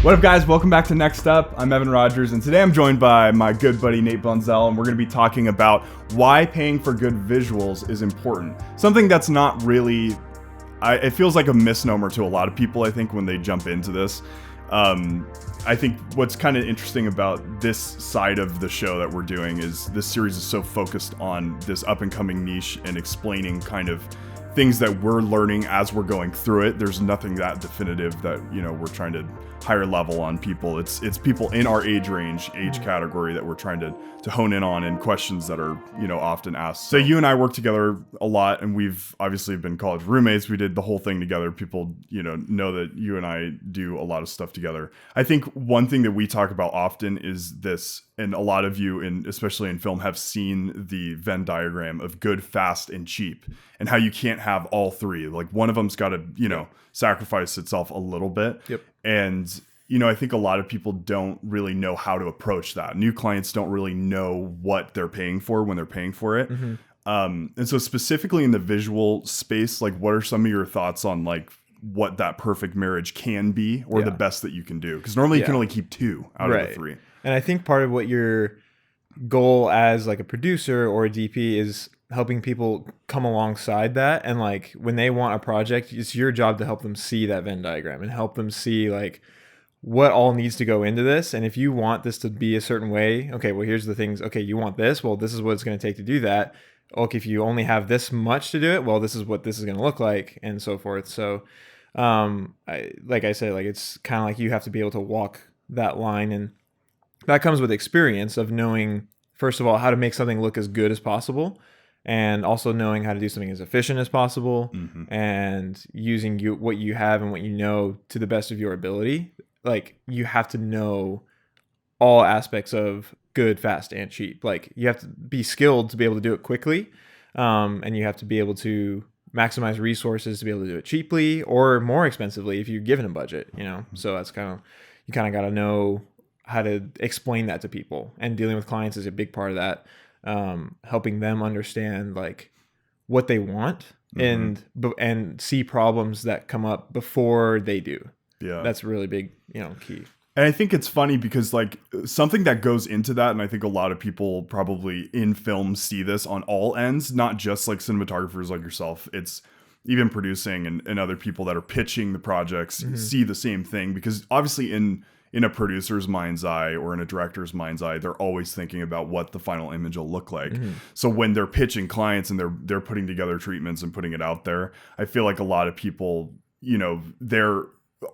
What up, guys? Welcome back to Next Up. I'm Evan Rogers, and today I'm joined by my good buddy Nate Bonsell, and we're going to be talking about why paying for good visuals is important. Something that's not really, it feels like a misnomer to a lot of people, I think, when they jump into this. I think what's kind of interesting about this side of the show that we're doing is this series is so focused on this up-and-coming niche and explaining kind of things that we're learning as we're going through it. There's nothing that definitive that, you know, we're trying to higher level on people. It's people in our age category that we're trying to hone in on, and questions that are, you know, often asked. So you and I work together a lot, and we've obviously been college roommates. We did the whole thing together. People, you know that you and I do a lot of stuff together. I think one thing that we talk about often is this, and a lot of you, especially in film, have seen the Venn diagram of good, fast, and cheap, and how you can't have all three. Like, one of them's got to, you know, sacrifice itself a little bit. Yep. And, you know, I think a lot of people don't really know how to approach that. New clients don't really know what they're paying for when they're paying for it. Mm-hmm. And so specifically in the visual space, like, what are some of your thoughts on, like, what that perfect marriage can be, or the best that you can do? Because normally you can only keep two out of the three. And I think part of what your goal as like a producer or a DP is helping people come alongside that. And like, when they want a project, it's your job to help them see that Venn diagram and help them see like what all needs to go into this. And if you want this to be a certain way, okay, well, here's the things. Okay, you want this. Well, this is what it's going to take to do that. Okay, if you only have this much to do it, well, this is what this is going to look like, and so forth. So, like I said, like, it's kind of like you have to be able to walk that line, and that comes with experience of knowing, first of all, how to make something look as good as possible, and also knowing how to do something as efficient as possible, and using what you have and what you know to the best of your ability. Like, you have to know all aspects of good, fast, and cheap. Like, you have to be skilled to be able to do it quickly, and you have to be able to maximize resources to be able to do it cheaply or more expensively if you're given a budget, you know? So that's you kind of got to know how to explain that to people, and dealing with clients is a big part of that. Helping them understand like what they want, and see problems that come up before they do. Yeah, that's really big, you know, key. And I think it's funny because, like, something that goes into that, and I think a lot of people probably in film see this on all ends, not just like cinematographers like yourself. It's even producing and other people that are pitching the projects see the same thing, because obviously in a producer's mind's eye or in a director's mind's eye, they're always thinking about what the final image will look like. So when they're pitching clients and they're putting together treatments and putting it out there, I feel like a lot of people, you know,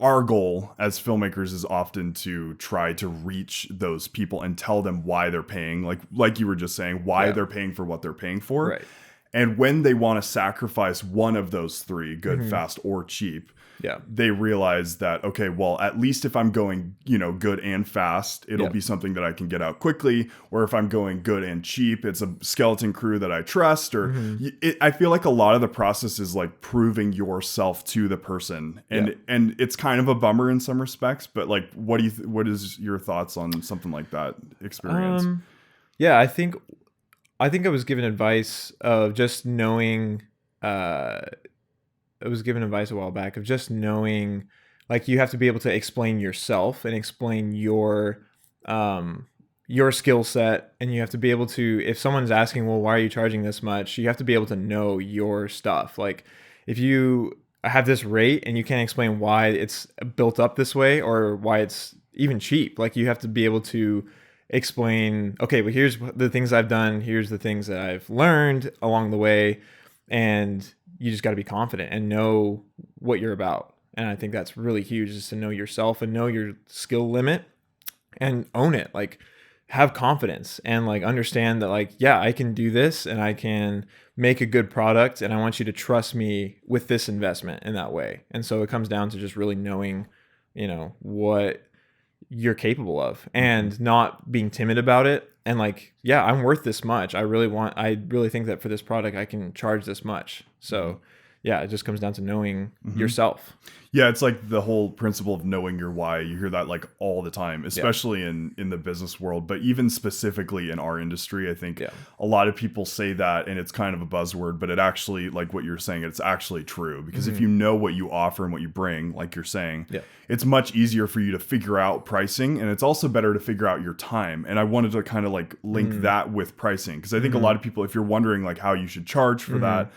our goal as filmmakers is often to try to reach those people and tell them why they're paying, like you were just saying, why they're paying for what they're paying for. Right. And when they want to sacrifice one of those three, good, fast, or cheap, they realize that, okay, well, at least if I'm going, you know, good and fast, it'll be something that I can get out quickly. Or if I'm going good and cheap, it's a skeleton crew that I trust. Or I feel like a lot of the process is like proving yourself to the person, and it's kind of a bummer in some respects. But like, what is your thoughts on something like that experience? I think I was given advice of just knowing. I was given advice a while back of just knowing, like, you have to be able to explain yourself and explain your skill set, and you have to be able to, if someone's asking, well, why are you charging this much? You have to be able to know your stuff. Like, if you have this rate and you can't explain why it's built up this way or why it's even cheap, like, you have to be able to explain, okay, well, here's the things I've done, here's the things that I've learned along the way, and you just got to be confident and know what you're about. And I think that's really huge, is to know yourself and know your skill limit and own it. Like, have confidence and like understand that, like, yeah, I can do this and I can make a good product, and I want you to trust me with this investment in that way. And so it comes down to just really knowing, you know, what you're capable of and not being timid about it. And like, yeah, I'm worth this much. I really think that for this product, I can charge this much. So yeah, it just comes down to knowing yourself. Yeah, it's like the whole principle of knowing your why. You hear that like all the time, especially in the business world, but even specifically in our industry, I think a lot of people say that and it's kind of a buzzword, but it actually, like what you're saying, it's actually true, because if you know what you offer and what you bring, like you're saying, it's much easier for you to figure out pricing, and it's also better to figure out your time. And I wanted to kind of like link that with pricing, because I think a lot of people, if you're wondering like how you should charge for that,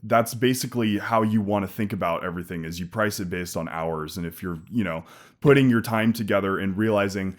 that's basically how you want to think about everything, is you price it based on hours. And if you're, you know, putting your time together and realizing,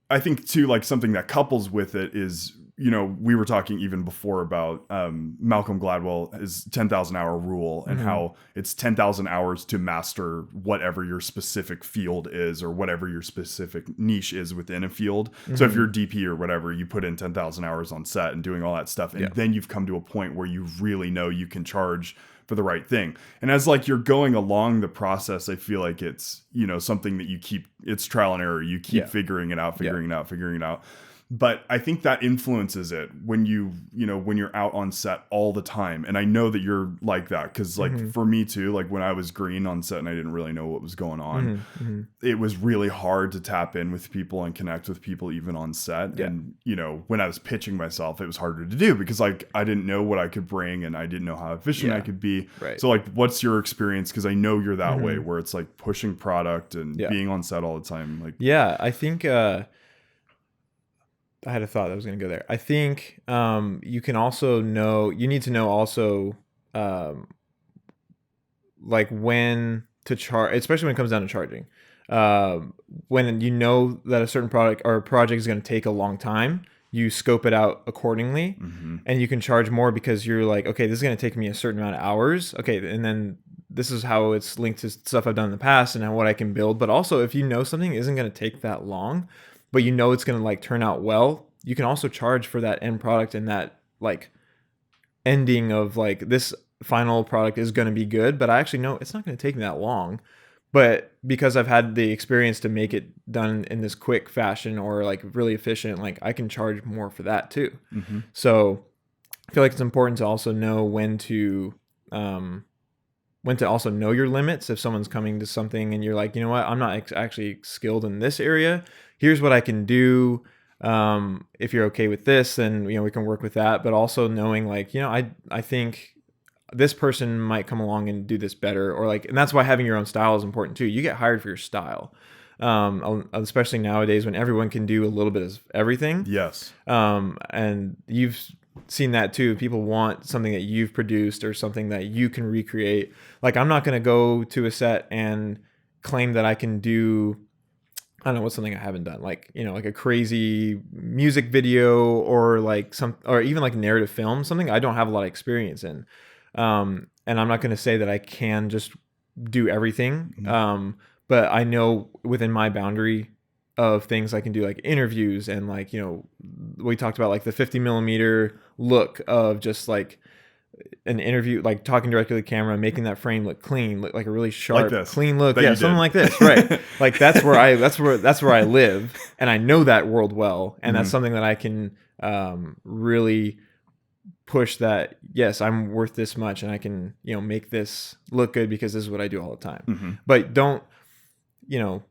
I think too, like something that couples with it is, you know, we were talking even before about Malcolm Gladwell, his 10,000 hour rule, and how it's 10,000 hours to master whatever your specific field is, or whatever your specific niche is within a field. So if you're DP or whatever, you put in 10,000 hours on set and doing all that stuff. And then you've come to a point where you really know you can charge for the right thing. And as like you're going along the process, I feel like it's, you know, something that you keep, it's trial and error. You keep figuring it out, figuring it out. But I think that influences it when you know, when you're out on set all the time. And I know that you're like that, because like for me too, like when I was green on set and I didn't really know what was going on, it was really hard to tap in with people and connect with people even on set. And, you know, when I was pitching myself, it was harder to do, because like I didn't know what I could bring and I didn't know how efficient I could be. So like, what's your experience? Because I know you're that way, where it's like pushing product and being on set all the time. Like, I think, I had a thought that was going to go there. I think you can also know, you need to know also like when to charge, especially when it comes down to charging. When you know that a certain product or project is going to take a long time, you scope it out accordingly, and you can charge more because you're like, okay, this is going to take me a certain amount of hours. Okay, and then this is how it's linked to stuff I've done in the past and what I can build. But also, if you know something isn't going to take that long, but you know it's going to like turn out well, you can also charge for that end product and that like ending of like, this final product is going to be good, but I actually know it's not going to take me that long. But because I've had the experience to make it done in this quick fashion or like really efficient, like I can charge more for that too. So I feel like it's important to also know when to also know your limits. If someone's coming to something and you're like, you know what, I'm not actually skilled in this area, here's what I can do. If you're okay with this, then, you know, we can work with that. But also knowing like, you know, I think this person might come along and do this better, or like, and that's why having your own style is important too. You get hired for your style. Especially nowadays when everyone can do a little bit of everything. And you've seen that too. People want something that you've produced or something that you can recreate. Like, I'm not going to go to a set and claim that I can do, I don't know, what's something I haven't done, like, you know, like a crazy music video or like or even like narrative film, something I don't have a lot of experience in. And I'm not going to say that I can just do everything. But I know within my boundary of things I can do, like interviews and like, you know, we talked about like the 50 millimeter look of just like an interview, like talking directly to the camera, making that frame look clean, look like a really sharp, like clean look. Yeah, something like this, right? Like that's where I live, and I know that world well, and that's something that I can really push. That yes, I'm worth this much, and I can, you know, make this look good because this is what I do all the time. But don't, you know,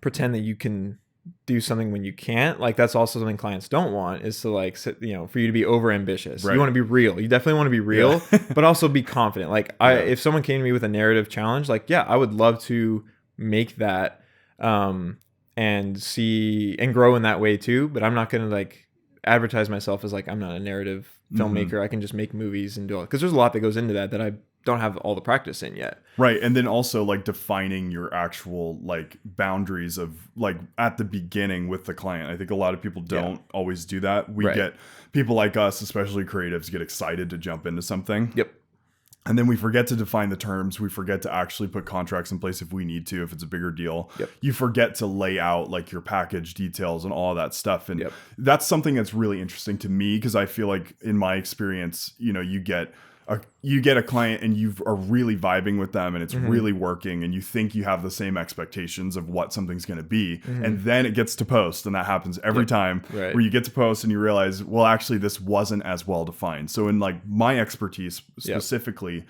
pretend that you can do something when you can't. Like, that's also something clients don't want, is to like, you know, for you to be over ambitious. You want to be real. You definitely want to be real, but also be confident. Like if someone came to me with a narrative challenge, like, yeah, I would love to make that and see and grow in that way too. But I'm not going to like advertise myself as like, I'm not a narrative filmmaker. I can just make movies and do it. Because there's a lot that goes into that I don't have all the practice in yet. Right. And then also like defining your actual like boundaries of like at the beginning with the client. I think a lot of people don't always do that. We get people like us, especially creatives, get excited to jump into something. And then we forget to define the terms. We forget to actually put contracts in place if we need to, if it's a bigger deal. You forget to lay out like your package details and all that stuff. And that's something that's really interesting to me, because I feel like in my experience, you know, you get a client and you are really vibing with them and it's really working, and you think you have the same expectations of what something's going to be. And then it gets to post, and that happens every time, where you get to post and you realize, well, actually this wasn't as well defined. So in like my expertise specifically,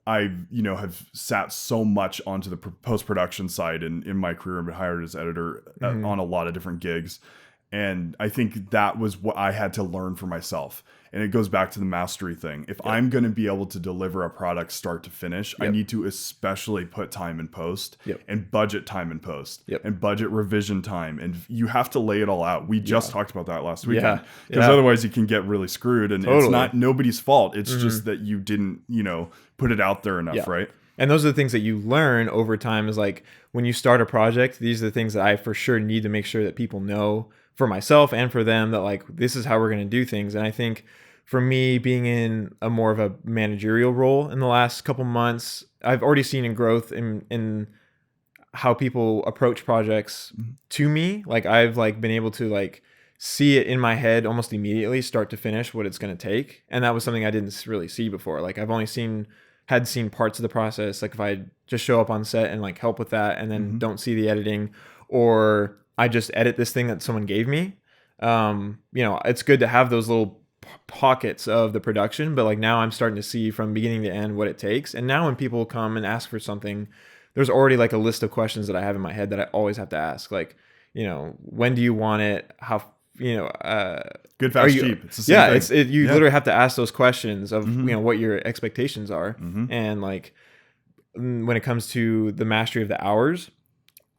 I, have sat so much onto the post-production side in my career and been hired as editor on a lot of different gigs. And I think that was what I had to learn for myself. And it goes back to the mastery thing. If I'm going to be able to deliver a product start to finish, I need to especially put time in post and budget time in post and budget revision time. And you have to lay it all out. We just talked about that last weekend. Because otherwise you can get really screwed. And it's not nobody's fault. It's just that you didn't, put it out there enough, right? And those are the things that you learn over time is like when you start a project, these are the things that I for sure need to make sure that people know for myself and for them that like, this is how we're going to do things. And I think for me being in a more of a managerial role in the last couple months, I've already seen a growth in how people approach projects to me. Like I've like been able to like see it in my head almost immediately, start to finish, what it's going to take. And that was something I didn't really see before. Like I've only seen parts of the process. Like if I just show up on set and like help with that and then don't see the editing, or I just edit this thing that someone gave me. It's good to have those little pockets of the production, but like now I'm starting to see from beginning to end what it takes. And now when people come and ask for something, there's already like a list of questions that I have in my head that I always have to ask. Like, when do you want it? How, good, fast, cheap. It's the same thing. You literally have to ask those questions of, what your expectations are. And like, when it comes to the mastery of the hours,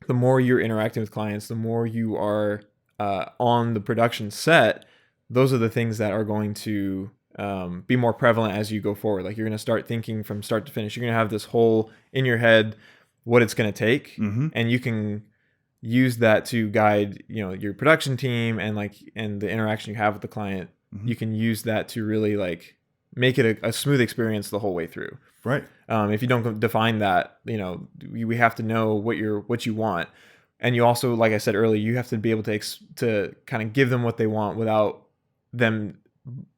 the more you're interacting with clients, the more you are on the production set, those are the things that are going to be more prevalent as you go forward. Like you're going to start thinking from start to finish. You're going to have this whole in your head, what it's going to take. And you can use that to guide, your production team and the interaction you have with the client. You can use that to really like make it a smooth experience the whole way through. Right. If you don't define that, we have to know what you want. And you also, like I said earlier, you have to be able to kind of give them what they want without them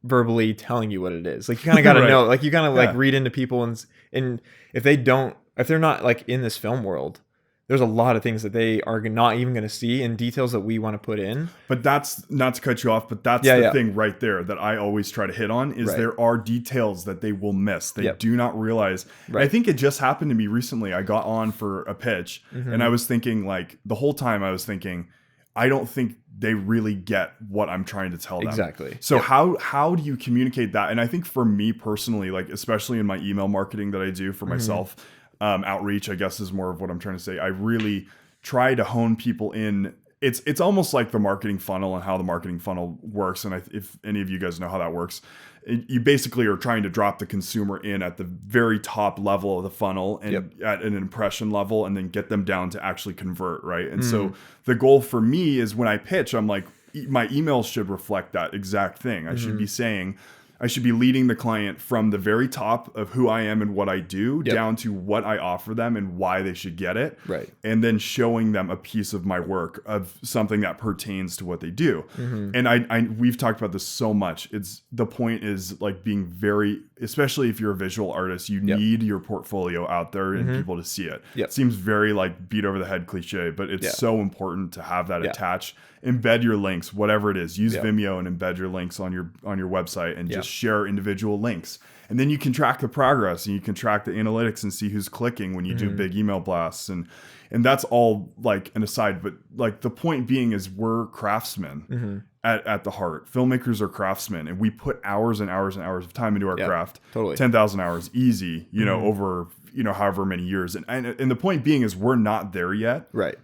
verbally telling you what it is. Like you kind of got to know, like you kind of like read into people and if they're not like in this film world, there's a lot of things that they are not even going to see and details that we want to put in. But that's not to cut you off, but that's the thing right there that I always try to hit on is there are details that they will miss. They do not realize. I think it just happened to me recently. I got on for a pitch and I was thinking like the whole time I was thinking, I don't think they really get what I'm trying to tell them. Exactly. So how do you communicate that? And I think for me personally, like especially in my email marketing that I do for myself, outreach, I guess is more of what I'm trying to say. I really try to hone people in. It's almost like the marketing funnel and how the marketing funnel works. And if any of you guys know how that works, you basically are trying to drop the consumer in at the very top level of the funnel and at an impression level and then get them down to actually convert, right? And so the goal for me is when I pitch, I'm like, my emails should reflect that exact thing. I should be saying, I should be leading the client from the very top of who I am and what I do down to what I offer them and why they should get it. Right. And then showing them a piece of my work of something that pertains to what they do. And we've talked about this so much. The point is like being very, especially if you're a visual artist, you need your portfolio out there and people to see it. It seems very like beat over the head cliche, but it's so important to have that attached. Embed your links, whatever it is. Use Vimeo and embed your links on your website and just share individual links. And then you can track the progress and you can track the analytics and see who's clicking when you do big email blasts. And that's all like an aside. But like the point being is we're craftsmen at the heart. Filmmakers are craftsmen and we put hours and hours and hours of time into our craft. Totally. 10,000 hours easy, over, however many years. And the point being is we're not there yet. Right.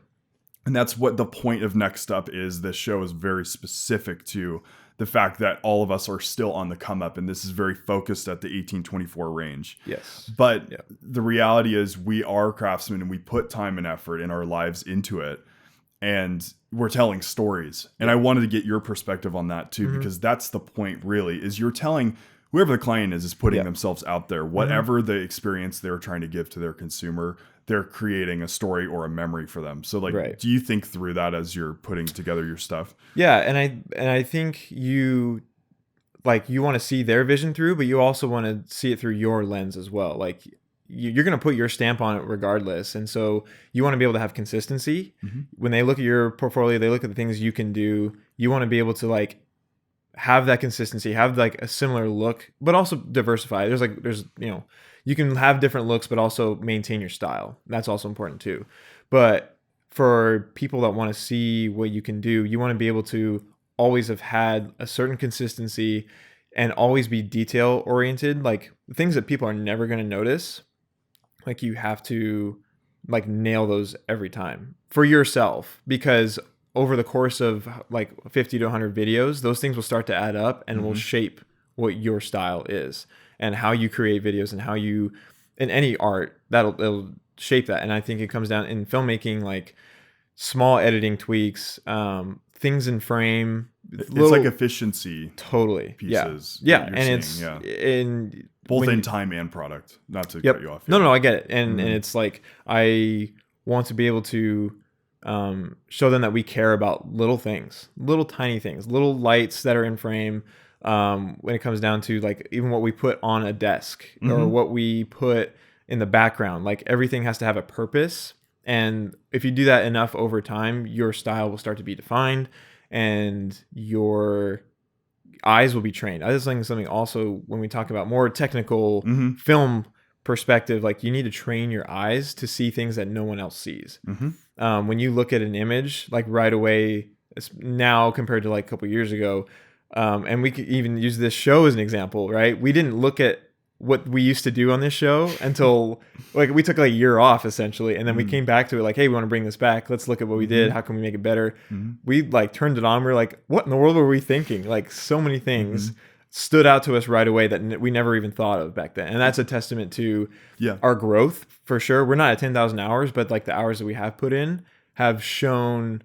And that's what the point of Next Up is. This show is very specific to the fact that all of us are still on the come up. And this is very focused at the 18-24 range. Yes. But the reality is we are craftsmen and we put time and effort in our lives into it. And we're telling stories. And I wanted to get your perspective on that too, because that's the point really is you're telling whoever the client is putting themselves out there, whatever the experience they're trying to give to their consumer, they're creating a story or a memory for them. So like, do you think through that as you're putting together your stuff? Yeah. And I think you want to see their vision through, but you also want to see it through your lens as well. Like you're going to put your stamp on it regardless. And so you want to be able to have consistency. When they look at your portfolio, they look at the things you can do. You want to be able to like have that consistency, have like a similar look, but also diversify. There's you can have different looks, but also maintain your style. That's also important too. But for people that want to see what you can do, you want to be able to always have had a certain consistency and always be detail oriented. Like things that people are never going to notice, like you have to like nail those every time for yourself, because over the course of like 50 to 100 videos, those things will start to add up and will shape what your style is and how you create videos and how you, in any art, it'll shape that. And I think it comes down in filmmaking, like small editing tweaks, things in frame. It's like efficiency totally pieces. Yeah. And it's in both in time and product, not to cut you off. No, I get it. And it's like, I want to be able to show them that we care about little things, little tiny things, little lights that are in frame. When it comes down to like even what we put on a desk or what we put in the background, like everything has to have a purpose. And if you do that enough over time, your style will start to be defined and your eyes will be trained. I was thinking something also when we talk about more technical film perspective, like you need to train your eyes to see things that no one else sees. When you look at an image, like right away now compared to like a couple years ago, and we could even use this show as an example, right? We didn't look at what we used to do on this show until like we took like a year off essentially, and then we came back to it like, hey, we want to bring this back, let's look at what we did, how can we make it better. We like turned it on, we were like, what in the world were we thinking? Like so many things stood out to us right away that we never even thought of back then, and that's a testament to our growth for sure. We're not at 10,000 hours, but like the hours that we have put in have shown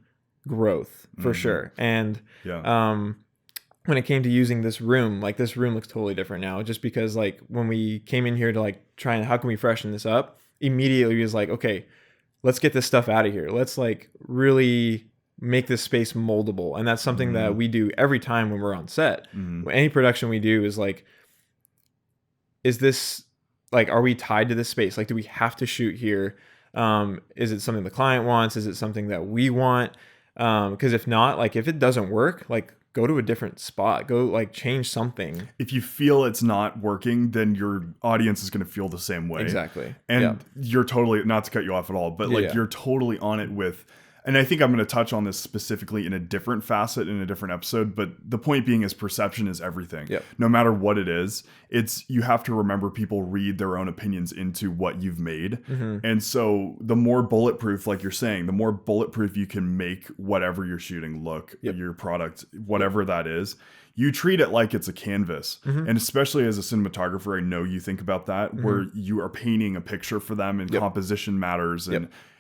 growth for sure. And when it came to using this room, like this room looks totally different now, just because like when we came in here to like try and how can we freshen this up, immediately was like, okay, let's get this stuff out of here. Let's like really make this space moldable. And that's something that we do every time when we're on set. Any production we do is like, is this like, are we tied to this space? Like, do we have to shoot here? Is it something the client wants? Is it something that we want? Because if not, like if it doesn't work, like go to a different spot, go like change something. If you feel it's not working, then your audience is going to feel the same way. Exactly. And you're totally, not to cut you off at all, but like you're totally on it with, and I think I'm going to touch on this specifically in a different facet in a different episode, but the point being is perception is everything. No matter what it is, you have to remember people read their own opinions into what you've made. And so the more bulletproof, like you're saying, the more bulletproof you can make whatever you're shooting look, your product, whatever that is, you treat it like it's a canvas. And especially as a cinematographer, I know you think about that, where you are painting a picture for them and composition matters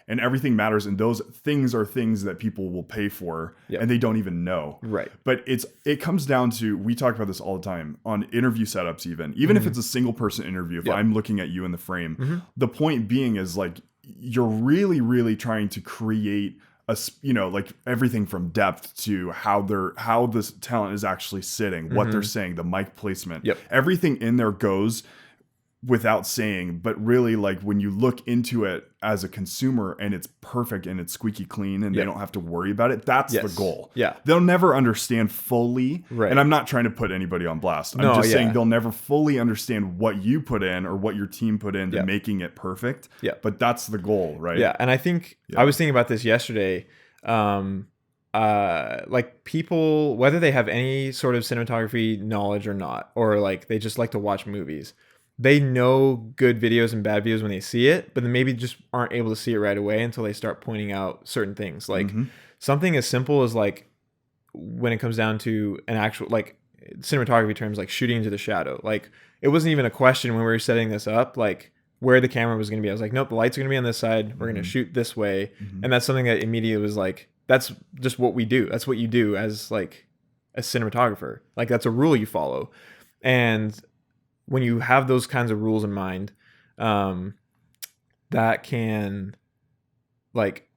and everything matters, and those things are things that people will pay for and they don't even know. Right. But it comes down to, we talk about this all the time on interview setups, even if it's a single person interview, if I'm looking at you in the frame, the point being is like, you're really, really trying to create like everything from depth to how this talent is actually sitting, what they're saying, the mic placement, everything in there goes without saying, but really like when you look into it as a consumer and it's perfect and it's squeaky clean and they don't have to worry about it, that's the goal. They'll never understand fully. And I'm not trying to put anybody on blast. I'm just saying they'll never fully understand what you put in or what your team put into making it perfect. But that's the goal, right? And I think I was thinking about this yesterday. Like people, whether they have any sort of cinematography knowledge or not, or like they just like to watch movies, they know good videos and bad videos when they see it, but then maybe just aren't able to see it right away until they start pointing out certain things. Like something as simple as like when it comes down to an actual like cinematography terms, like shooting into the shadow. Like it wasn't even a question when we were setting this up, like where the camera was going to be. I was like, nope, the lights are going to be on this side. We're going to shoot this way. And that's something that immediately was like, that's just what we do. That's what you do as like a cinematographer. Like that's a rule you follow. And when you have those kinds of rules in mind, that can, like,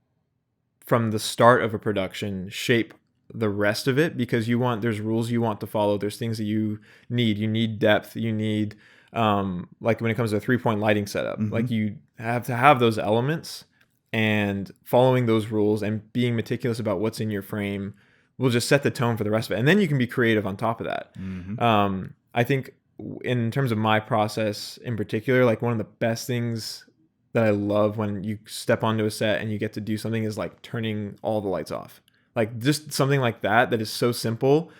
from the start of a production, shape the rest of it, because there's rules you want to follow. There's things that you need. You need depth. You need, like when it comes to a 3-point lighting setup, like you have to have those elements, and following those rules and being meticulous about what's in your frame will just set the tone for the rest of it. And then you can be creative on top of that. I think in terms of my process in particular, like one of the best things that I love when you step onto a set and you get to do something is like turning all the lights off. Like just something like that is so simple.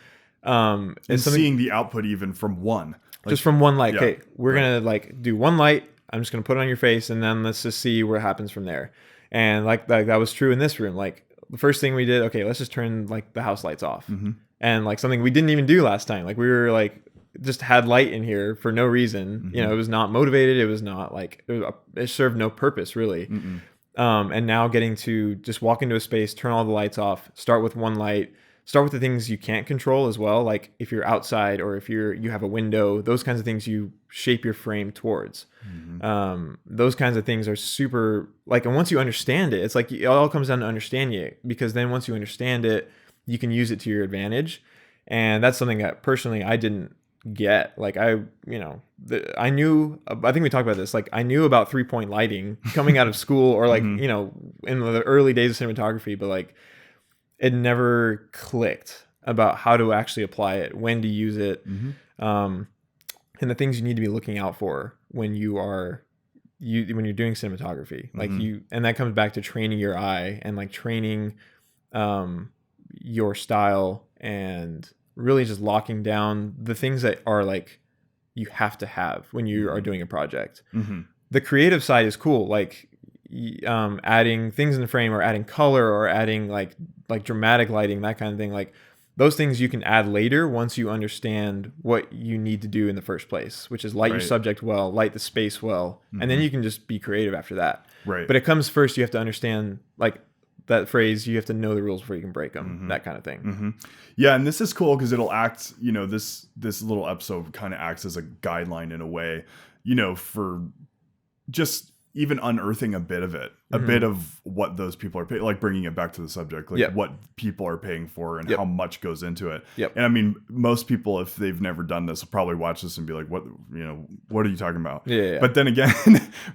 And seeing the output even from one. Like, just from one light. Yeah, Okay, we're right. gonna like do one light. I'm just gonna put it on your face, and then let's just see what happens from there. And like that was true in this room. Like the first thing we did, okay, let's just turn like the house lights off. And like something we didn't even do last time. Like we were like just had light in here for no reason. You know, it was not motivated. It was not like it served no purpose really. And now getting to just walk into a space, turn all the lights off, start with one light, start with the things you can't control as well. Like if you're outside or if you have a window, those kinds of things you shape your frame towards. Those kinds of things are super like, and once you understand it, it's like it all comes down to understanding it, because then once you understand it, you can use it to your advantage. And that's something that personally I didn't get. Like I knew, I think we talked about this, like I knew about 3-point lighting coming out of school or like, you know, in the early days of cinematography, but like it never clicked about how to actually apply it, when to use it, and the things you need to be looking out for when you're doing cinematography. Like and that comes back to training your eye and like training your style and really just locking down the things that are like you have to have when you are doing a project. The creative side is cool, like adding things in the frame or adding color or adding like dramatic lighting, that kind of thing. Like those things you can add later once you understand what you need to do in the first place, which is light your subject well, light the space well, and then you can just be creative after that. But it comes first, you have to understand, like that phrase, you have to know the rules before you can break them, that kind of thing. Yeah, and this is cool because it'll act, you know, this little episode kind of acts as a guideline in a way, you know, for just even unearthing a bit of it, a bit of what those people are paying, like bringing it back to the subject, like what people are paying for and how much goes into it. And I mean, most people, if they've never done this, will probably watch this and be like, what are you talking about? But then again,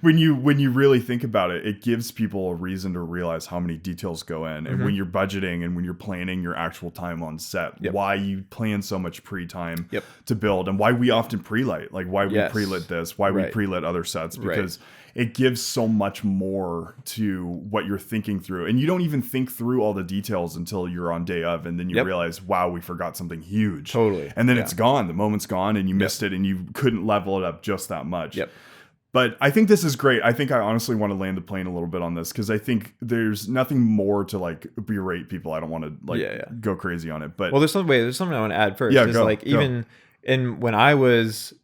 when you really think about it, it gives people a reason to realize how many details go in. And when you're budgeting and when you're planning your actual time on set, why you plan so much pre-time to build, and why we often pre-light, like why we pre-lit this, why we pre-lit other sets, because it gives so much more to what you're thinking through. And you don't even think through all the details until you're on day of, and then you realize, wow, we forgot something huge. And then it's gone. The moment's gone and you missed it, and you couldn't level it up just that much. But I think this is great. I think I honestly want to land the plane a little bit on this, because I think there's nothing more to like berate people. I don't want to like go crazy on it. But well, there's something I want to add first. Yeah, go, even in when I was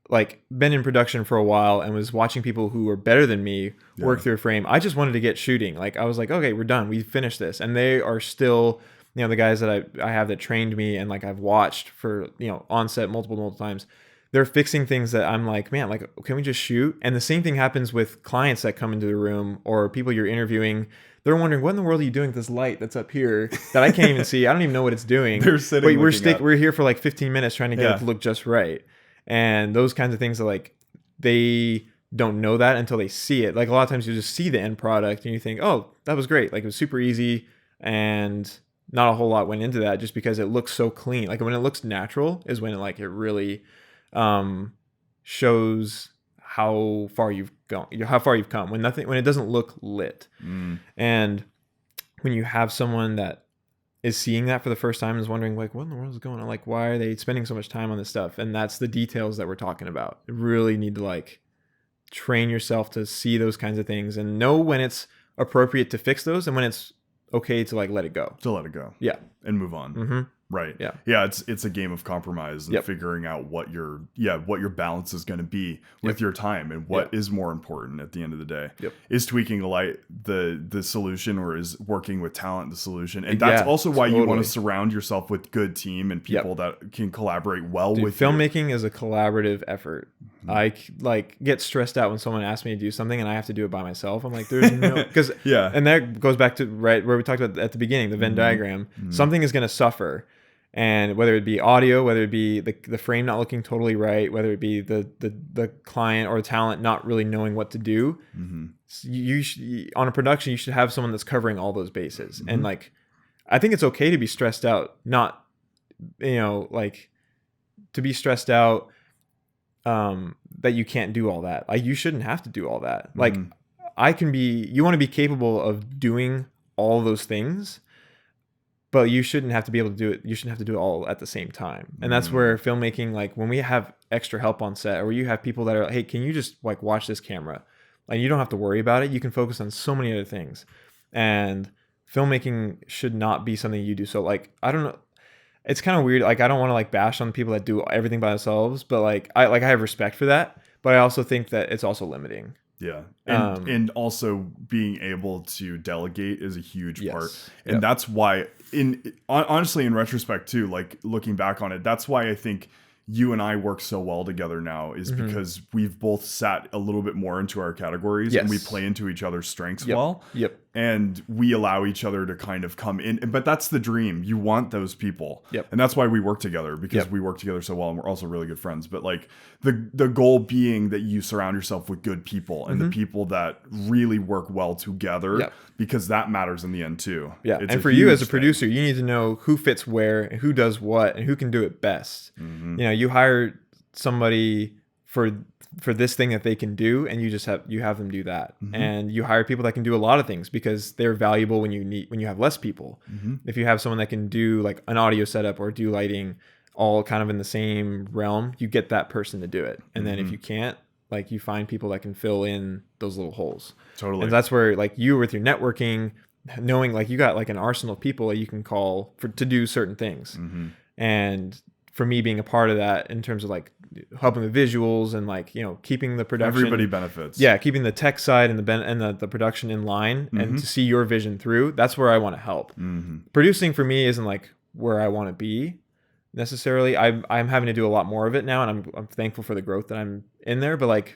like been in production for a while and was watching people who were better than me work through a frame, I just wanted to get shooting. Like I was like, okay, we're done. We finished this. And they are still, you know, the guys that I have that trained me and like I've watched for, you know, on set multiple times, they're fixing things that I'm like, man, like, can we just shoot? And the same thing happens with clients that come into the room or people you're interviewing. They're wondering, what in the world are you doing with this light that's up here that I can't even see? I don't even know what it's doing. They're sitting. We're here for like 15 minutes trying to get it to look just right. And those kinds of things are like, they don't know that until they see it. Like a lot of times you just see the end product and you think, oh, that was great. Like it was super easy and not a whole lot went into that, just because it looks so clean. Like when it looks natural is when it really shows how far you've gone, how far you've come, when it doesn't look lit. And when you have someone that is seeing that for the first time and is wondering like, what in the world is going on? Like, why are they spending so much time on this stuff? And that's the details that we're talking about. You really need to like train yourself to see those kinds of things and know when it's appropriate to fix those and when it's okay to like let it go. Yeah. And move on. Right. Yeah. It's a game of compromise and figuring out what your balance is going to be with your time and what is more important at the end of the day. Is tweaking the solution, or is working with talent the solution? And that's also why you want to surround yourself with good team and people that can collaborate well with filmmaking is a collaborative effort. I like get stressed out when someone asks me to do something and I have to do it by myself. I'm like, there's no, because and that goes back to right where we talked about at the beginning, the Venn diagram. Something is going to suffer, and whether it be audio, whether it be the frame not looking totally right, whether it be the client or talent not really knowing what to do, on a production you should have someone that's covering all those bases. And like, I think it's okay to be stressed out, not, you know, like to be stressed out that you can't do all that. Like you shouldn't have to do all that. Like you want to be capable of doing all those things, but you shouldn't have to be able to do it. You shouldn't have to do it all at the same time. And that's where filmmaking, like when we have extra help on set, or you have people that are like, hey, can you just like watch this camera? Like you don't have to worry about it. You can focus on so many other things. And filmmaking should not be something you do. So like, I don't know. It's kind of weird. Like, I don't want to like bash on people that do everything by themselves, but like I have respect for that. But I also think that it's also limiting. Yeah. And also being able to delegate is a huge part. And that's why honestly, in retrospect too, like looking back on it, that's why I think you and I work so well together now is because we've both sat a little bit more into our categories and we play into each other's strengths well. And we allow each other to kind of come in. But that's the dream. You want those people. And that's why we work together, because we work together so well and we're also really good friends. But like the goal being that you surround yourself with good people and the people that really work well together, because that matters in the end too. And for you as a producer, you need to know who fits where and who does what and who can do it best. You know, you hire somebody for this thing that they can do, and you have them do that. And you hire people that can do a lot of things because they're valuable when you have less people. If you have someone that can do like an audio setup or do lighting all kind of in the same realm, you get that person to do it. And then if you can't, like you find people that can fill in those little holes. And that's where like you with your networking, knowing like you got like an arsenal of people that you can call to do certain things. And for me being a part of that in terms of like helping the visuals and like, you know, keeping the production, everybody benefits. Keeping the tech side and the production in line and to see your vision through. That's where I want to help. Producing for me isn't like where I want to be necessarily. I'm having to do a lot more of it now, and I'm thankful for the growth that I'm in there. But like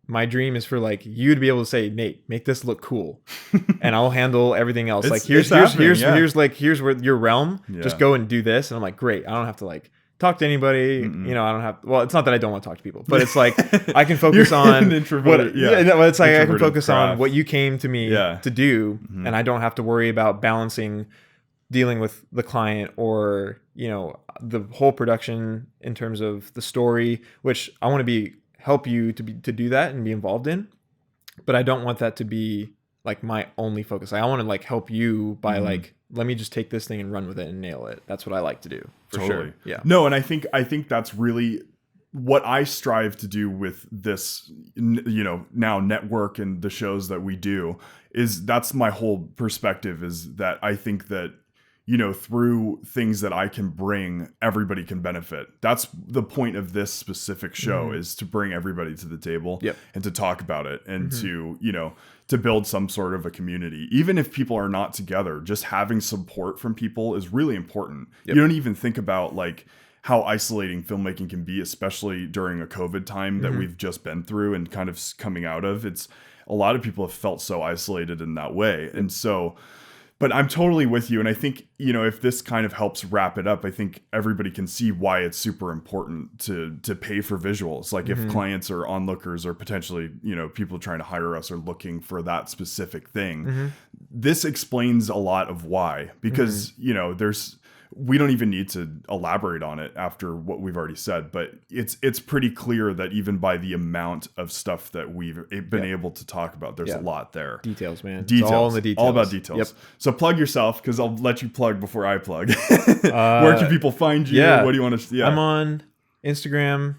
my dream is for like you to be able to say, Nate, make this look cool, and I'll handle everything else. Like here's where your realm. Just go and do this, and I'm like, great. I don't have to like talk to anybody. You know, I don't have. Well, it's not that I don't want to talk to people, but it's like I can focus on introverted. It's like I can focus on what you came to me to do, Mm-hmm. and I don't have to worry about dealing with the client or, you know, the whole production in terms of the story, which I want to help you to do that and be involved in. But I don't want that to be like my only focus. I want to like help you by like, let me just take this thing and run with it and nail it. That's what I like to do. For sure. Yeah. No, and I think that's really what I strive to do with this, you know, now network and the shows that we do is that's my whole perspective, is that I think that, you know, through things that I can bring, everybody can benefit. That's the point of this specific show, is to bring everybody to the table and to talk about it and to, you know, to build some sort of a community. Even if people are not together, just having support from people is really important. You don't even think about like how isolating filmmaking can be, especially during a COVID time that we've just been through and kind of coming out of. It's a lot of people have felt so isolated in that way. And so, but I'm totally with you. And I think, you know, if this kind of helps wrap it up, I think everybody can see why it's super important to pay for visuals. Like if clients or onlookers or potentially, you know, people trying to hire us are looking for that specific thing, this explains a lot of why, because, you know, we don't even need to elaborate on it after what we've already said, but it's pretty clear that even by the amount of stuff that we've been able to talk about, there's a lot there. Details, man. Details. It's all in the details. All about details. So plug yourself, because I'll let you plug before I plug. Where can people find you? What do you want to? I'm on Instagram,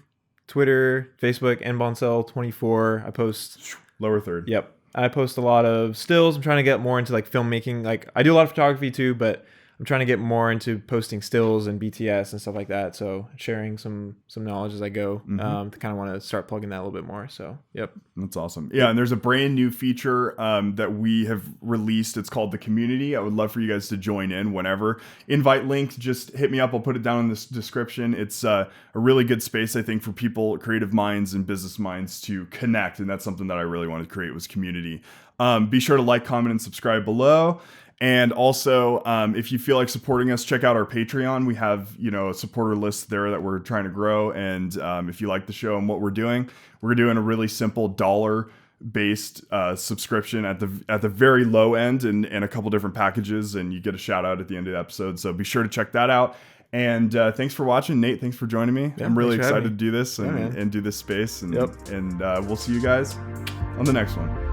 Twitter, Facebook, nbonsell24. I post lower third. I post a lot of stills. I'm trying to get more into like filmmaking. Like I do a lot of photography too, but I'm trying to get more into posting stills and BTS and stuff like that. So sharing some knowledge as I go. To kind of want to start plugging that a little bit more. So, That's awesome. Yeah, and there's a brand new feature that we have released. It's called The Community. I would love for you guys to join in whenever. Invite link, just hit me up. I'll put it down in the description. It's a really good space, I think, for people, creative minds and business minds to connect. And that's something that I really wanted to create, was community. Be sure to like, comment, and subscribe below. And also, if you feel like supporting us, check out our Patreon. We have, you know, a supporter list there that we're trying to grow. And if you like the show and what we're doing a really simple $1-based subscription at the very low end, and a couple different packages, and you get a shout out at the end of the episode. So be sure to check that out. And thanks for watching, Nate. Thanks for joining me. Yeah, I'm really thanks for excited having to do this Yeah, man. and do this space. And Yep. and we'll see you guys on the next one.